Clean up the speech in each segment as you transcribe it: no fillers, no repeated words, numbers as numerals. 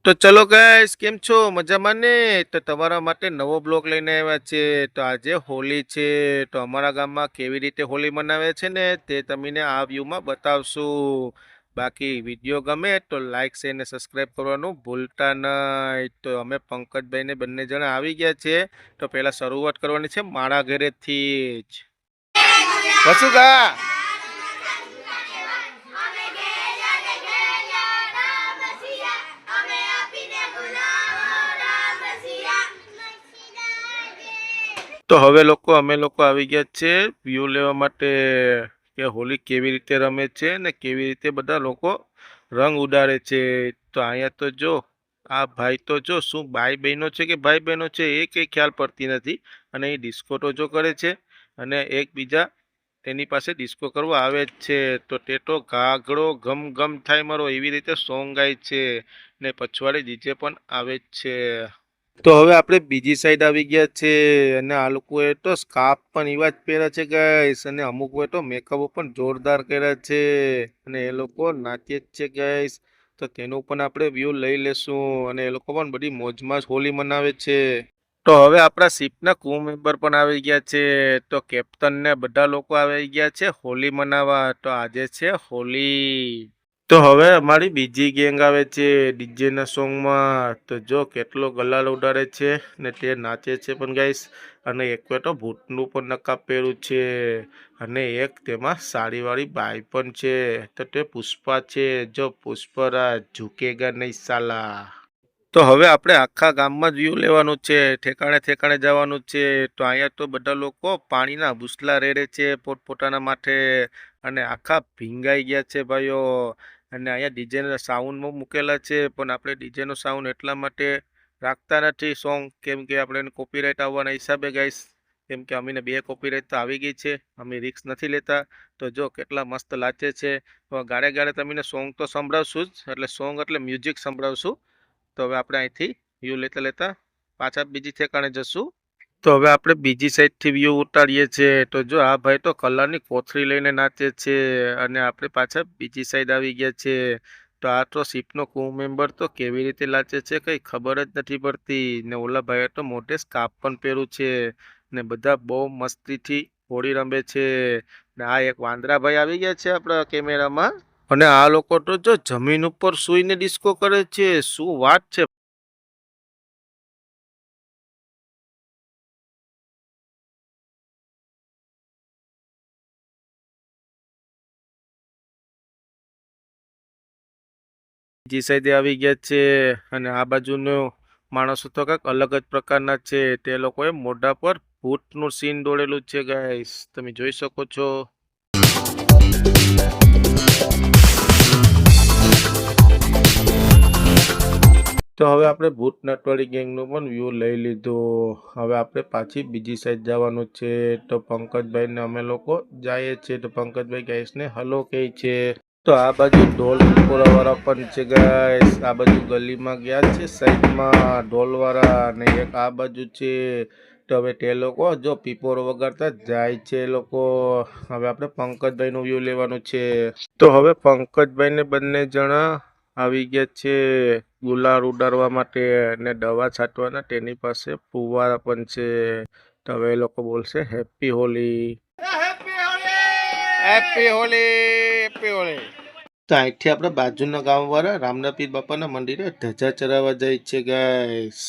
તો ચલો ગાઈસ કેમ છો મજામાં ને તો તમારા માટે નવો બ્લોગ લઈને આવ્યા છે તો આજે હોલી છે તો અમારા ગામમાં કેવી રીતે હોલી મનાવે છે ને તે તમને આ વ્યૂમાં બતાવશું બાકી વિડીયો ગમે તો લાઈક શેર ને સબસ્ક્રાઇબ કરવાનું ભૂલતા નહીં તો અમે પંકજભાઈ ને બંને જણા આવી ગયા છે તો પહેલા શરૂઆત કરવાની છે મારા ઘરેથી જ વસુ ગા તો હવે અમે લોકો આવી ગયા છે વ્યૂ લેવા માટે કે હોલી કેવી રીતે રમે છે ને કેવી રીતે બધા લોકો રંગ ઉડાડે છે તો અહીંયા તો જો આ ભાઈ તો જો શું ભાઈ બહેનો છે કે ભાઈ બહેનો છે એ કંઈ ખ્યાલ પડતી નથી અને એ ડિસ્કો તો જો કરે છે અને એકબીજા તેની પાસે ડિસ્કો કરવા આવે જ છે તો તે તો ઘાઘરો ગમ ગમ થાય મારો એવી રીતે સોંગ ગાય છે ને પછવાડે ડીજે પણ આવે જ છે તો હવે આપણે બીજી સાઈડ આવી ગયા છે અને આ લોકોએ તો સ્કાર્ફ પણ એવા જ પહેર્યા છે ગાઈસ અને અમુકોએ તો મેકઅપ પણ જોરદાર કર્યા છે અને એ લોકો નાચે જ છે ગાઈસ તો તેનું પણ આપણે વ્યૂ લઈ લેશું અને એ લોકો પણ બધી મોજમાં જ હોલી મનાવે છે તો હવે આપણા શિપના ક્રૂ મેમ્બર પણ આવી ગયા છે તો કેપ્ટન ને બધા લોકો આવી ગયા છે હોલી મનાવવા તો આજે છે હોલી તો હવે અમારી બીજી ગેંગ આવે છે ડીજે ના સોંગમાં તો જો કેટલો ગલાલ ઉડાડે છે ને તે નાચે છે પણ ગાઈસ અને એક તો ભૂતનું પણ નકાબ પહેર્યું છે અને એક તેમાં સાડીવાળી બાઈ પણ છે તો તે પુષ્પા છે જો પુષ્પરાજ ઝુકેગા નહીં સાલા તો હવે આપણે આખા ગામમાં જ વ્યૂ લેવાનું છે ઠેકાણે ઠેકાણે જવાનું છે તો અહીંયા તો બધા લોકો પાણીના ભૂસલા રેડે છે પોતપોતાના માથે અને આખા ભીંગાઈ ગયા છે ભાઈઓ અને અહીંયા ડીજેના સાઉન્ડમાં મૂકેલા છે પણ આપણે ડીજેનો સાઉન્ડ એટલા માટે રાખતા નથી સોંગ કેમ કે આપણે એને કોપીરાઇટ આવવાના હિસાબે ગાઈશ કેમ કે અમીને 2 કોપીરાઇટ તો આવી ગઈ છે અમે રિસ્ક નથી લેતા તો જો કેટલા મસ્ત લાચે છે તો ગાડે ગાડે તમને સોંગ તો સંભળાવશું જ એટલે સોંગ એટલે મ્યુઝિક સંભળાવશું તો હવે આપણે અહીંથી વ્યૂ લેતા લેતા પાછા બીજી ઠેકાણે જશું તો હવે આપણે બીજી સાઈડથી વ્યૂ ઉતારીએ છીએ તો જો આ ભાઈ તો કલરની કોથળી લઈને નાચે છે અને આપણે પાછા બીજી સાઈડ આવી ગયા છે તો આ તો શિપનો ક્રૂ મેમ્બર તો કેવી રીતે નાચે છે કંઈ ખબર જ નથી પડતી ને ઓલા ભાઈએ તો મોઢે સ્કાર્ફ પણ પહેર્યું છે ને બધા બહુ મસ્તીથી હોળી રમે છે ને આ એક વાંદરા ભાઈ આવી ગયા છે આપણા કેમેરામાં અને આ લોકો તો જો જમીન ઉપર સૂઈને ડિસ્કો કરે છે શું વાત છે બીજી સાઈડે આવી ગયા છે અને આ બાજુનો માણસો તો કંઈક અલગ જ પ્રકારના છે તે લોકોએ મોઢા પર ભૂતનું સીન દોરેલું છે ગાઈસ તમે જોઈ શકો છો તો હવે આપણે ભૂત નટવાળી ગેંગનું પણ વ્યૂ લઈ લીધું હવે આપણે પાછી બીજી સાઈડ જવાનું છે તો પંકજભાઈને અમે લોકો જઈએ છીએ તો પંકજભાઈ ગાઈસને હલો કહે છે તો આ બાજુ ઢોલ વાળા પણ છે ગાઈસ આ બાજુ ગલીમાં ગયા છે સાઈડમાં ઢોલવાળા અને એક આ બાજુ છે તો હવે તે લોકો જો પીપોરો વગાડતા જાય છે એ લોકો હવે આપણે પંકજભાઈનું વ્યૂ લેવાનું છે તો હવે પંકજભાઈને બંને જણા આવી ગયા છે ગુલાલ ઉડાડવા માટે અને દવા છાંટવાના તેની પાસે ફુવારા પણ છે તો હવે એ લોકો બોલશે happy Holi happy Holi happy Holi તો અહીંથી આપણે બાજુના ગામવાળા રામના પીર બાપાના મંદિરે ધજા ચરાવવા જાય છે ગાઈસ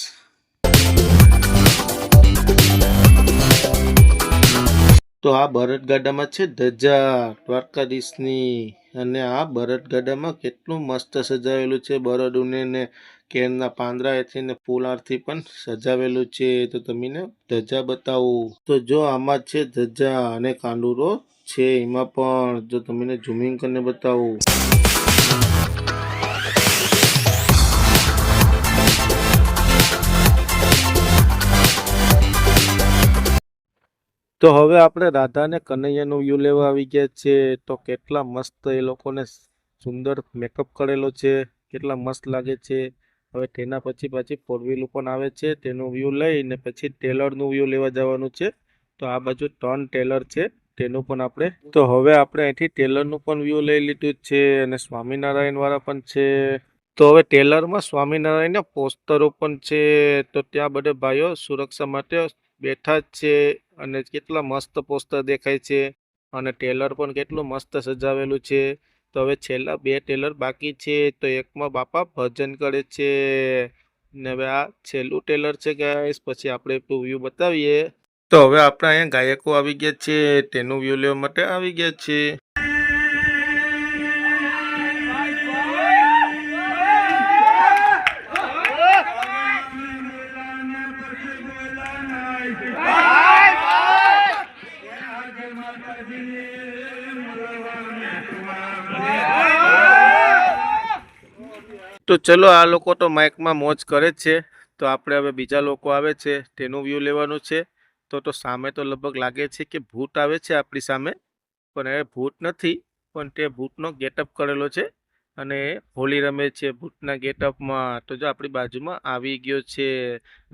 તો આ બળદગાડામાં છે ધજા દ્વારકાધીશની અને આ બળદગાડામાં કેટલું મસ્ત સજાવેલું છે બળદોને ને કેળના પાંદડાથી ને ફૂલારથી પણ સજાવેલું છે તો તમને ધજા બતાવું તો જો આમાં છે ધજા અને કાંડુરો છે એમાં પણ જો તમને ઝૂમિંગ કરીને બતાવું તો હવે આપણે રાધા અને કનૈયાનું વ્યૂ લેવા આવી ગયા છે તો કેટલા મસ્ત એ લોકોને સુંદર મેકઅપ કરેલો છે કેટલા મસ્ત લાગે છે હવે તેના પછી પાછી 4 વ્હીલ પણ આવે છે તેનું વ્યૂ લઈને પછી ટેલરનું વ્યૂ લેવા જવાનું છે તો આ બાજુ 3 ટેલર છે તેનું પણ આપણે તો હવે આપણે અહીંથી ટેલરનું પણ વ્યૂ લઈ લીધું છે અને સ્વામિનારાયણ વાળા પણ છે તો હવે ટેલરમાં સ્વામિનારાયણના પોસ્ટરો પણ છે. તો ત્યાં બધા ભાઈઓ સુરક્ષા માટે બેઠા જ છે અને કેટલા મસ્ત પોસ્ટર દેખાય છે અને ટેલર પણ કેટલું મસ્ત સજાવેલું છે. તો હવે છેલ્લા 2 ટેલર બાકી છે. તો એકમાં બાપા ભજન કરે છે ને હવે આ છેલ્લું ટેલર છે ગાઈસ. પછી આપણે એટલું વ્યૂ બતાવીએ. તો હવે આપણે અહીંયા ગાયકો આવી ગયા છે, તેનું વ્યૂ લેવા માટે આવી ગયા છે. તો ચલો આ લોકો તો માઇકમાં મોજ કરે જ છે. તો આપણે હવે બીજા લોકો આવે છે તેનું વ્યૂ લેવાનું છે. તો સામે તો લગભગ લાગે છે કે ભૂત આવે છે આપણી સામે, પણ એ ભૂત નથી, પણ તે ભૂતનો ગેટઅપ કરેલો છે અને હોલી રમે છે ભૂતના ગેટઅપમાં. તો જો આપણી બાજુમાં આવી ગયો છે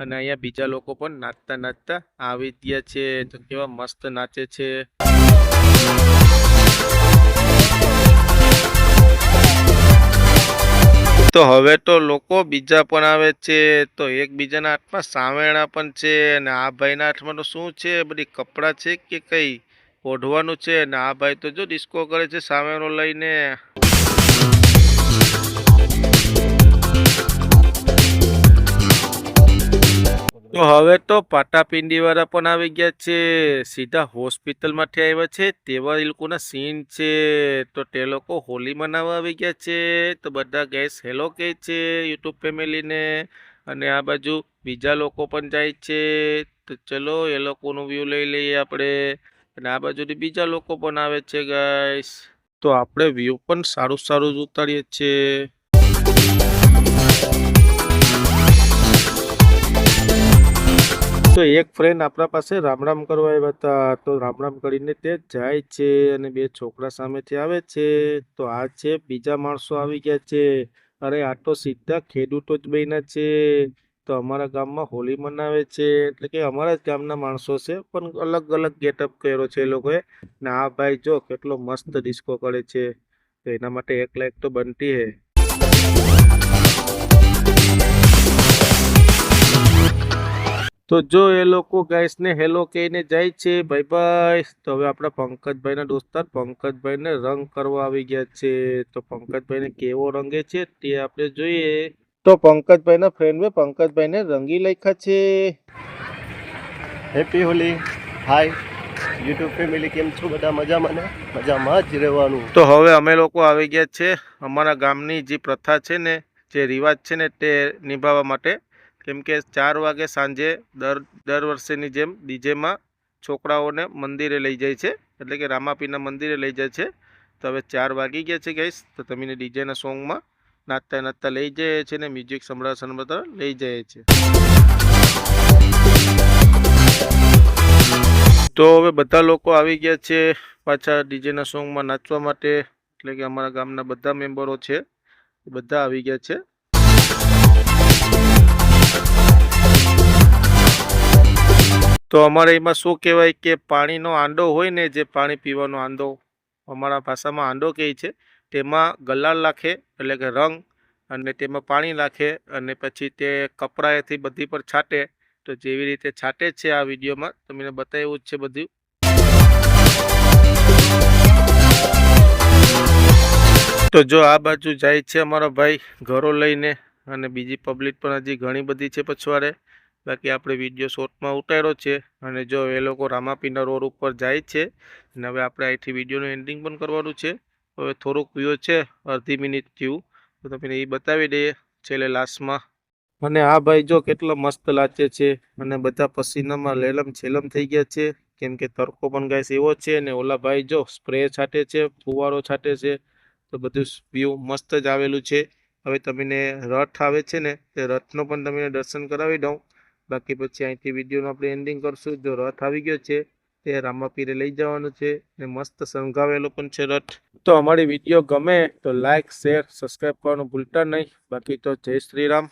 અને અહીંયા બીજા લોકો પણ નાચતા નાચતા આવી ગયા છે. તો કેવા મસ્ત નાચે છે. તો હવે તો લોકો બીજા પણ આવે છે. તો એકબીજાના હાથમાં સાવેણા પણ છે અને આ ભાઈના હાથમાં તો શું છે, બધી કપડાં છે કે કઈ ઓઢવાનું છે. અને આ ભાઈ તો જો ડિસ્કો કરે છે સાવેણો લઈને. તો હવે તો પાટાપિંડી વાળા પણ આવી ગયા છે. સીધા હોસ્પિટલ માંથી આવ્યા છે તેવા એ લોકોના સીન છે. તો તે લોકો હોલી મનાવવા આવી ગયા છે. તો બધા ગેસ હેલો કહે છે યુટ્યુબ ફેમિલીને. અને આ બાજુ બીજા લોકો પણ જાય છે. તો ચલો એ લોકોનું વ્યૂ લઈ લઈએ આપણે. અને આ બાજુથી બીજા લોકો પણ આવે છે ગાઈસ. તો આપણે વ્યૂ પણ સારું સારું જ ઉતારીએ છીએ. તો એક ફ્રેન્ડ આપણા પાસે રામ રામ કરવા આવ્યા હતા. તો રામ રામ કરીને તે જાય છે અને 2 છોકરા સામેથી આવે છે. તો આ છે બીજા માણસો આવી ગયા છે. અરે આ તો સીધા ખેડૂતો જ બન્યા છે. તો અમારા ગામમાં હોલી મનાવે છે, એટલે કે અમારા જ ગામના માણસો છે, પણ અલગ અલગ ગેટઅપ કર્યો છે એ લોકોએ. ને આ ભાઈ જો કેટલો મસ્ત ડિસ્કો કરે છે. તો એના માટે 1 લાખ તો બનતી હે. તો જો એ લોકો ગાઈસને હેલો કહીને જાય છે બાય બાય. તો હવે આપણા પંકજભાઈના દોસ્તાર પંકજભાઈને રંગ કરવા આવી ગયા છે. તો પંકજભાઈને કેવો રંગે છે તે આપણે જોઈએ. તો પંકજભાઈના ફ્રેન્ડે પંકજભાઈને રંગી લખ્યા છે. હેપી હોલી. હાય યુટ્યુબ ફેમિલી, કેમ છો બધા? મજામાં ને? મજામાં જ રહેવાનું. તો હવે અમે લોકો આવી ગયા છે અમારા ગામની જે પ્રથા છે ને, જે રિવાજ છે ને તે નિભાવવા માટે. કેમ કે 4 વાગે સાંજે દર વર્ષેની જેમ ડીજેમાં છોકરાઓને મંદિરે લઈ જાય છે, એટલે કે રામાપીરના મંદિરે લઈ જાય છે. તો હવે 4 વાગી ગયા છે ગાઈસ. તો તમે ડીજેના સોંગમાં નાચતા નાચતા લઈ જાય છે ને મ્યુઝિક સંભળાવતા લઈ જાય છે. તો હવે બધા લોકો આવી ગયા છે પાછા ડીજેના સોંગમાં નાચવા માટે. એટલે કે અમારા ગામના બધા મેમ્બરો છે એ બધા આવી ગયા છે. તો અમારે એમાં શું કહેવાય કે પાણીનો આંડો હોય ને, જે પાણી પીવાનો આંડો અમારા ભાષામાં આંડો કહે છે, તેમાં ગલાલ નાખે એટલે કે રંગ, અને તેમાં પાણી નાખે અને પછી તે કપડાએથી બધી પર છાંટે. તો જેવી રીતે છાંટે છે આ વિડીયોમાં તમને બતાવ્યું જ છે બધું. તો જો આ બાજુ જાય છે અમારો ભાઈ ઘરો લઈને, અને બીજી પબ્લિક પણ હજી ઘણી બધી છે પછવાડે. બાકી આપણે વિડીયો શોર્ટમાં ઉતાર્યો છે. અને જો એ લોકો રામાપીના રોડ ઉપર જાય છે અને હવે આપણે અહીંથી વિડીયોનું એન્ડિંગ પણ કરવાનું છે. હવે થોડુંક વ્યૂ છે અડધી મિનિટ જેવું, તો તમને એ બતાવી દઈએ છેલ્લે લાસ્ટમાં. અને આ ભાઈ જો કેટલો મસ્ત લાગે છે અને બધા પસીનામાં લેલમ છેલમ થઈ ગયા છે, કેમ કે તડકો પણ ગાઈસ એવો છે. અને ઓલા ભાઈ જો સ્પ્રે છાંટે છે, ફુવારો છાંટે છે. તો બધું વ્યૂ મસ્ત જ આવેલું છે. હવે તમને રથ આવે છે ને, તે રથનો પણ તમને દર્શન કરાવી દઉં. બાકી પછી અહીંથી વિડીયોનું આપણે એન્ડિંગ કરશું. જો રથ આવી ગયો છે તે રામાપીરે લઈ જવાનું છે ને મસ્ત શણગાવેલો પણ છે રથ. તો અમારી વિડીયો ગમે તો લાઈક, શેર, સબસ્ક્રાઈબ કરવાનું ભૂલતા નહીં. બાકી તો જય શ્રી રામ.